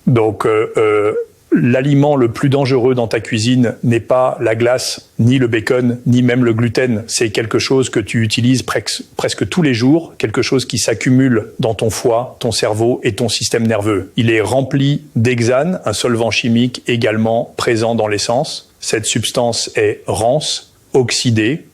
Donc, l'aliment le plus dangereux dans ta cuisine n'est pas la glace, ni le bacon, ni même le gluten. C'est quelque chose que tu utilises presque tous les jours, quelque chose qui s'accumule dans ton foie, ton cerveau et ton système nerveux. Il est rempli d'hexane, un solvant chimique également présent dans l'essence. Cette substance est rance, oxydée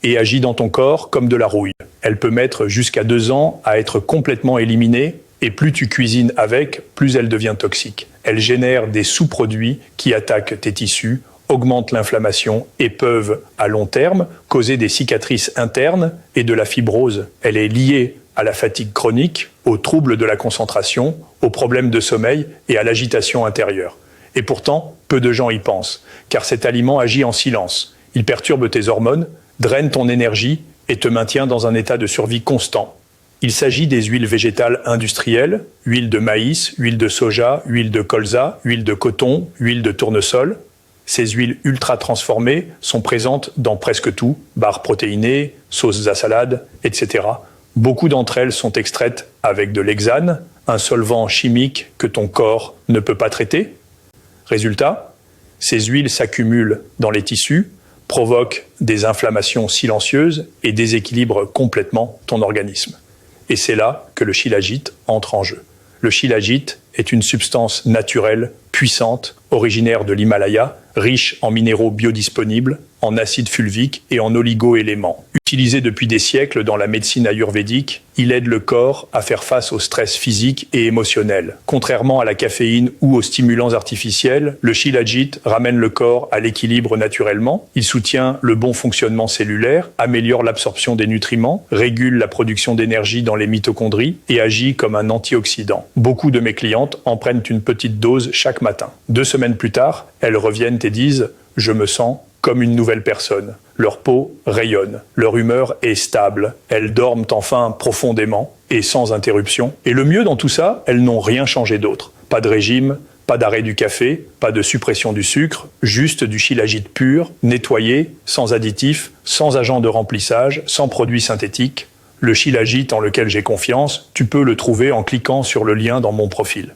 et agit dans ton corps comme de la rouille. Elle peut mettre jusqu'à 2 ans à être complètement éliminée. Et plus tu cuisines avec, plus elle devient toxique. Elle génère des sous-produits qui attaquent tes tissus, augmentent l'inflammation et peuvent, à long terme, causer des cicatrices internes et de la fibrose. Elle est liée à la fatigue chronique, aux troubles de la concentration, aux problèmes de sommeil et à l'agitation intérieure. Et pourtant, peu de gens y pensent, car cet aliment agit en silence. Il perturbe tes hormones, draine ton énergie et te maintient dans un état de survie constant. Il s'agit des huiles végétales industrielles, huile de maïs, huile de soja, huile de colza, huile de coton, huile de tournesol. Ces huiles ultra transformées sont présentes dans presque tout, barres protéinées, sauces à salade, etc. Beaucoup d'entre elles sont extraites avec de l'hexane, un solvant chimique que ton corps ne peut pas traiter. Résultat, ces huiles s'accumulent dans les tissus, provoquent des inflammations silencieuses et déséquilibrent complètement ton organisme. Et c'est là que le shilajit entre en jeu. Le shilajit est une substance naturelle, puissante, originaire de l'Himalaya, riche en minéraux biodisponibles, en acide fulvique et en oligo-éléments. Utilisé depuis des siècles dans la médecine ayurvédique, il aide le corps à faire face au stress physique et émotionnel. Contrairement à la caféine ou aux stimulants artificiels, le shilajit ramène le corps à l'équilibre naturellement. Il soutient le bon fonctionnement cellulaire, améliore l'absorption des nutriments, régule la production d'énergie dans les mitochondries et agit comme un antioxydant. Beaucoup de mes clientes en prennent une petite dose chaque matin. 2 semaines plus tard, elles reviennent et disent « Je me sens comme une nouvelle personne. Leur peau rayonne, leur humeur est stable, elles dorment enfin profondément et sans interruption. Et le mieux dans tout ça, elles n'ont rien changé d'autre. Pas de régime, pas d'arrêt du café, pas de suppression du sucre, juste du shilajit pur, nettoyé, sans additifs, sans agents de remplissage, sans produits synthétiques. Le shilajit en lequel j'ai confiance, tu peux le trouver en cliquant sur le lien dans mon profil.